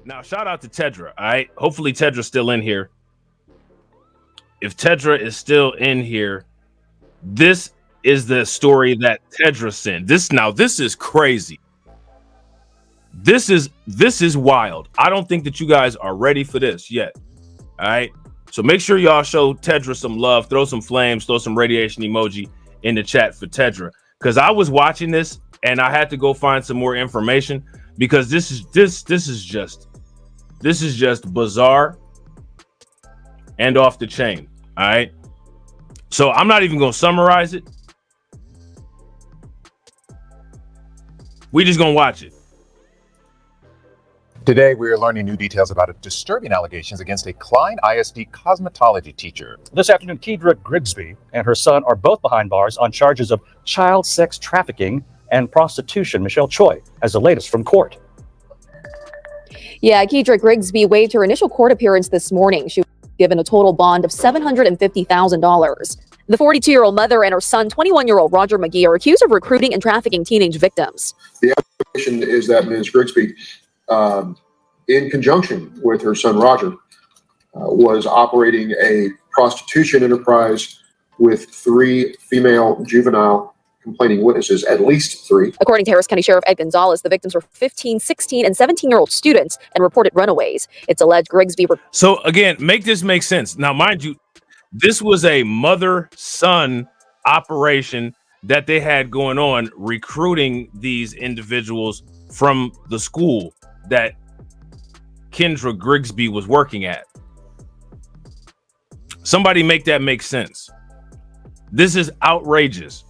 Now, shout out to Tedra. All right. Hopefully, Tedra's still in here. If Tedra is still in here, this is the story that Tedra sent. This is crazy. This is wild. I don't think that you guys are ready for this yet. All right. So make sure y'all show Tedra some love, throw some flames, throw some radiation emoji in the chat for Tedra. Because I was watching this and I had to go find some more information because this is just bizarre and off the chain. All right. So I'm not even gonna summarize it. We just gonna watch it. Today, we are learning new details about disturbing allegations against a Klein ISD cosmetology teacher. This afternoon, Kedria Grigsby and her son are both behind bars on charges of child sex trafficking and prostitution. Michelle Choi has the latest from court. Yeah, Kedria Grigsby waived her initial court appearance this morning. She was given a total bond of $750,000. The 42-year-old mother and her son, 21-year-old Roger McGee, are accused of recruiting and trafficking teenage victims. The allegation is that Ms. Grigsby, in conjunction with her son Roger, was operating a prostitution enterprise with 3 female juvenile complaining witnesses, at least 3. According to Harris County Sheriff Ed Gonzalez, the victims were 15, 16, and 17-year-old students and reported runaways. It's alleged Grigsby... So again, make this make sense. Now, mind you, this was a mother-son operation that they had going on, recruiting these individuals from the school that Kedria Grigsby was working at. Somebody make that make sense. This is outrageous.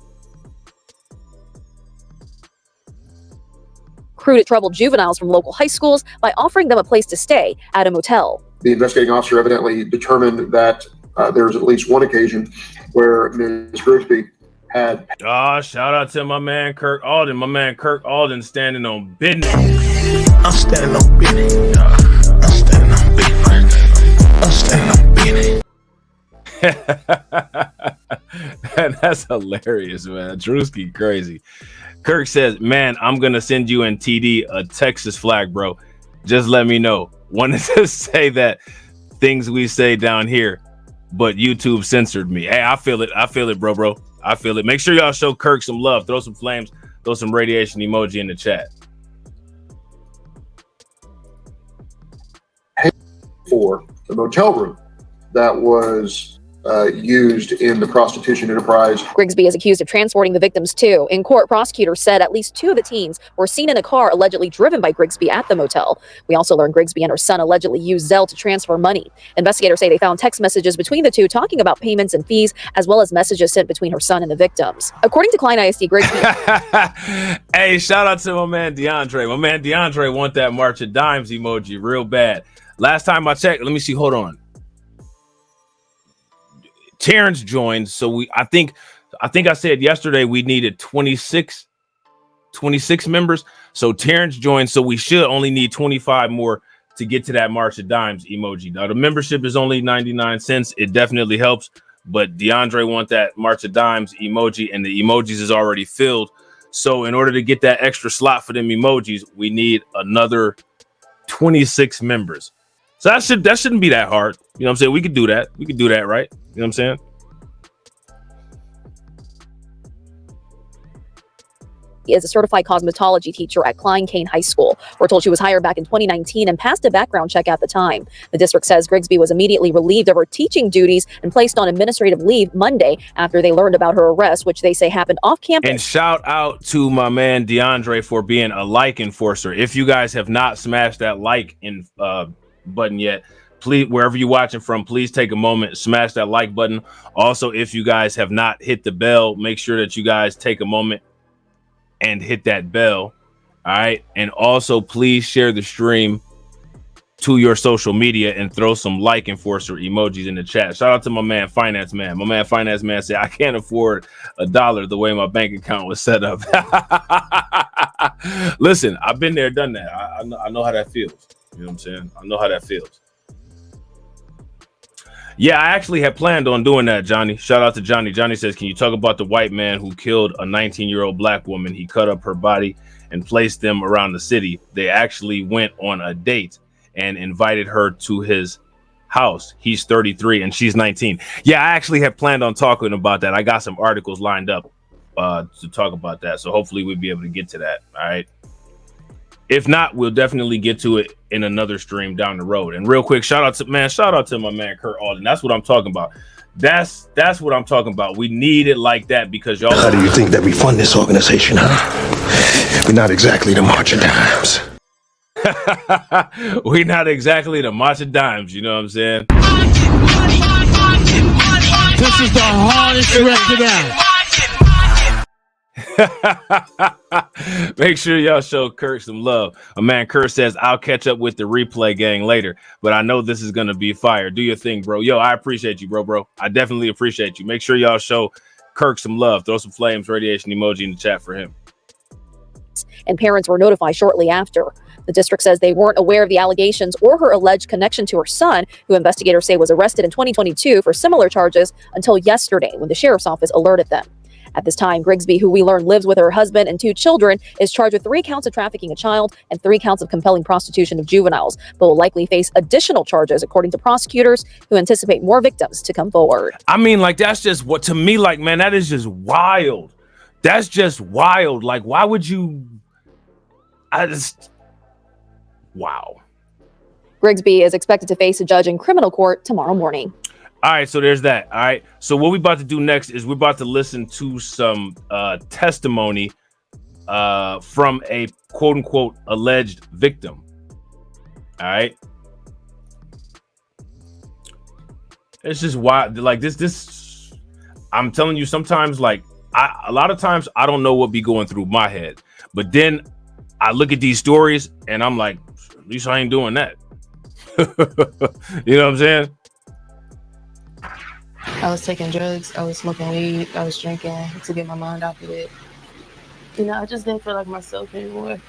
Recruited troubled juveniles from local high schools by offering them a place to stay at a motel. The investigating officer evidently determined that there was at least one occasion where Ms. Grigsby had... Shout out to my man Kirk Alden. My man Kirk Alden standing on business. I'm standing on business. I'm standing on business. I'm standing on business. That's hilarious, man. Drewski crazy. Kirk says, man, I'm going to send you and TD a Texas flag, bro. Just let me know. Wanted to say that things we say down here, but YouTube censored me. Hey, I feel it. I feel it, bro. I feel it. Make sure y'all show Kirk some love. Throw some flames. Throw some radiation emoji in the chat. For the motel room that was used in the prostitution enterprise. Grigsby is accused of transporting the victims too. In court, prosecutors said at least 2 of the teens were seen in a car allegedly driven by Grigsby at the motel. We also learned Grigsby and her son allegedly used Zelle to transfer money. Investigators say they found text messages between the two talking about payments and fees, as well as messages sent between her son and the victims. According to Klein ISD, Grigsby... Hey, shout out to my man DeAndre. My man DeAndre want that March of Dimes emoji real bad. Last time I checked, let me see. Hold on. Terrence joined, so I think I said yesterday we needed 26 members. So Terrence joined, so we should only need 25 more to get to that March of Dimes emoji. Now the membership is only 99 cents. It definitely helps, but DeAndre want that March of Dimes emoji, and the emojis is already filled. So in order to get that extra slot for them emojis, we need another 26 members. So that shouldn't be that hard. You know what I'm saying? We could do that. We could do that, right? You know what I'm saying? Is a certified cosmetology teacher at Klein Cain High School. We're told she was hired back in 2019 and passed a background check at the time. The district says Grigsby was immediately relieved of her teaching duties and placed on administrative leave Monday after they learned about her arrest, which they say happened off campus. And shout out to my man DeAndre for being a like enforcer. If you guys have not smashed that like button yet, please, wherever you're watching from, please take a moment, smash that like button. Also, if you guys have not hit the bell, make sure that you guys take a moment and hit that bell. All right. And also, please share the stream to your social media and throw some like enforcer emojis in the chat. Shout out to my man Finance Man. My man Finance Man said, I can't afford $1 the way my bank account was set up. Listen, I've been there, done that. I know how that feels. You know what I'm saying? I know how that feels. Yeah, I actually had planned on doing that, Johnny. Shout out to Johnny. Johnny says, can you talk about the white man who killed a 19-year-old black woman? He cut up her body and placed them around the city. They actually went on a date. and invited her to his house. He's 33 and she's 19. Yeah, I actually had planned on talking about that. I got some articles lined up to talk about that, so hopefully we'll be able to get to that. All right, if not, we'll definitely get to it in another stream down the road. And real quick, shout out to my man Kurt Alden. That's what I'm talking about. That's what I'm talking about. We need it like that because y'all. How do you think that we fund this organization, huh? We're not exactly the March of Dimes. We're not exactly the March of Dimes, you know what I'm saying? This is the hardest record out. Make sure y'all show Kurt some love. A man Kurt says, I'll catch up with the replay gang later, but I know this is gonna be fire. Do your thing, bro. Yo, I appreciate you, bro. I definitely appreciate you. Make sure y'all show Kirk some love. Throw some flames, radiation emoji in the chat for him. And parents were notified shortly after. The district says they weren't aware of the allegations or her alleged connection to her son, who investigators say was arrested in 2022 for similar charges until yesterday when the sheriff's office alerted them. At this time, Grigsby, who we learned lives with her husband and 2 children, is charged with 3 counts of trafficking a child and 3 counts of compelling prostitution of juveniles, but will likely face additional charges, according to prosecutors who anticipate more victims to come forward. I mean, like, that's just what, to me, like, man, that is just wild. That's just wild. Like, why would you? Wow. Grigsby is expected to face a judge in criminal court tomorrow morning. All right, so there's that. All right, so what we're about to do next is we're about to listen to some testimony from a quote-unquote alleged victim. All right, it's just wild. Like this. I'm telling you, sometimes, like, a lot of times I don't know what be going through my head, but then I look at these stories and I'm like, at least I ain't doing that. You know what I'm saying? I was taking drugs, I was smoking weed, I was drinking to get my mind off of it. You know, I just didn't feel like myself anymore.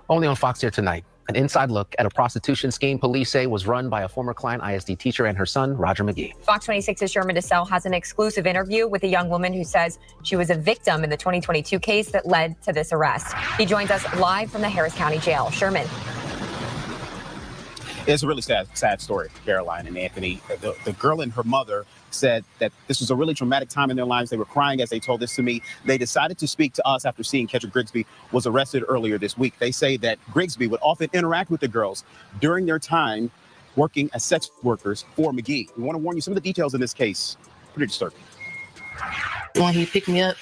Only on Fox here tonight, an inside look at a prostitution scheme police say was run by a former Klein ISD teacher and her son, Roger McGee. Fox 26's Sherman DeSalle has an exclusive interview with a young woman who says she was a victim in the 2022 case that led to this arrest. He joins us live from the Harris County Jail. Sherman. It's a really sad story, Caroline and Anthony. The girl and her mother said that this was a really traumatic time in their lives. They were crying as they told this to me. They decided to speak to us after seeing Kedria Grigsby was arrested earlier this week. They say that Grigsby would often interact with the girls during their time working as sex workers for McGee. We want to warn you, some of the details in this case, pretty disturbing. When he picked me up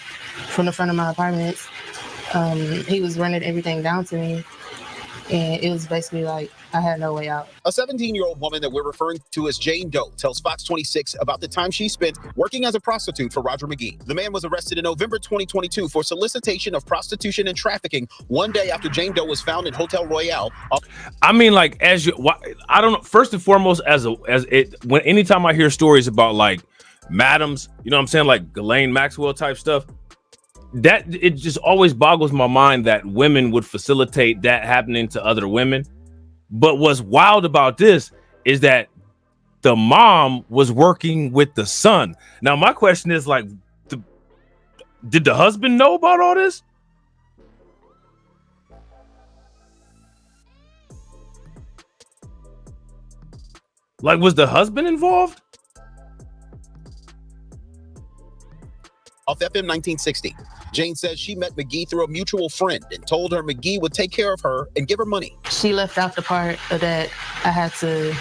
from the front of my apartment, he was running everything down to me. And it was basically like I had no way out. A 17-year-old woman that we're referring to as Jane Doe tells Fox 26 about the time she spent working as a prostitute for Roger McGee. The man was arrested in November 2022 for solicitation of prostitution and trafficking 1 day after Jane Doe was found in Hotel Royale. I mean, like, I don't know. First and foremost, anytime I hear stories about, like, madams, you know what I'm saying, like Ghislaine Maxwell type stuff, that it just always boggles my mind that women would facilitate that happening to other women. But what's wild about this is that the mom was working with the son. Now, my question is, like, did the husband know about all this? Like, was the husband involved? Off FM 1960. Jane says she met McGee through a mutual friend and told her McGee would take care of her and give her money. She left out the part of that I had to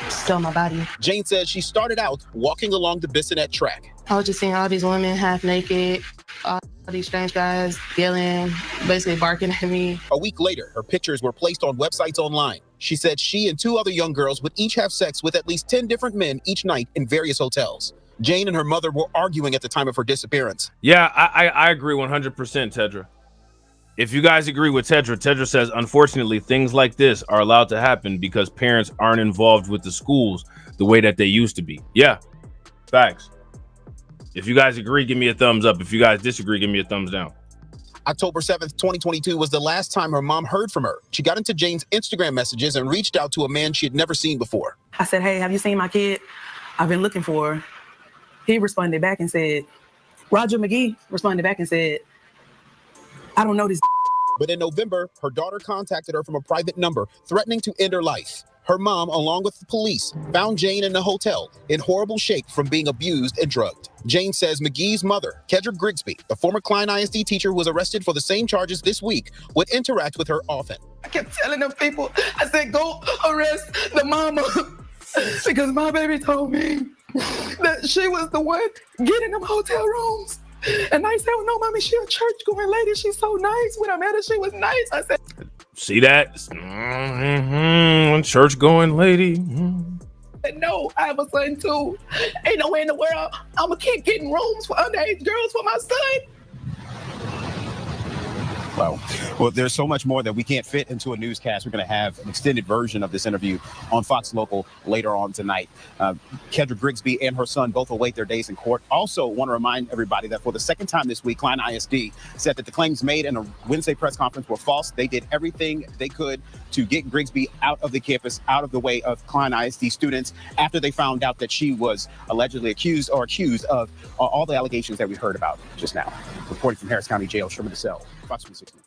sell my body. Jane says she started out walking along the Bissonnette track. I was just seeing all these women half naked, all these strange guys yelling, basically barking at me. A week later, her pictures were placed on websites online. She said she and 2 other young girls would each have sex with at least 10 different men each night in various hotels. Jane and her mother were arguing at the time of her disappearance. Yeah, I agree 100%, Tedra. If you guys agree with Tedra says, unfortunately, things like this are allowed to happen because parents aren't involved with the schools the way that they used to be. Yeah, facts. If you guys agree, give me a thumbs up. If you guys disagree, give me a thumbs down. October 7th, 2022 was the last time her mom heard from her. She got into Jane's Instagram messages and reached out to a man she had never seen before. I said, hey, have you seen my kid? I've been looking for her. He responded back and said, Roger McGee responded back and said, I don't know this. But in November, her daughter contacted her from a private number, threatening to end her life. Her mom, along with the police, found Jane in the hotel in horrible shape from being abused and drugged. Jane says McGee's mother, Kedria Grigsby, the former Klein ISD teacher who was arrested for the same charges this week, would interact with her often. I kept telling them people, I said, go arrest the mama. Because my baby told me that she was the one getting them hotel rooms. And I said, well, no, mommy, she a church-going lady. She's so nice. When I met her, she was nice. I said, see that? Church-going lady. No, I have a son too. Ain't no way in the world I'm gonna keep getting rooms for underage girls for my son. Well, there's so much more that we can't fit into a newscast. We're going to have an extended version of this interview on Fox Local later on tonight. Kedria Grigsby and her son both await their days in court. Also want to remind everybody that for the second time this week, Klein ISD said that the claims made in a Wednesday press conference were false. They did everything they could to get Grigsby out of the campus, out of the way of Klein ISD students after they found out that she was allegedly accused of all the allegations that we heard about just now. Reporting from Harris County Jail, Sherman DeSalle, Fox 26 News.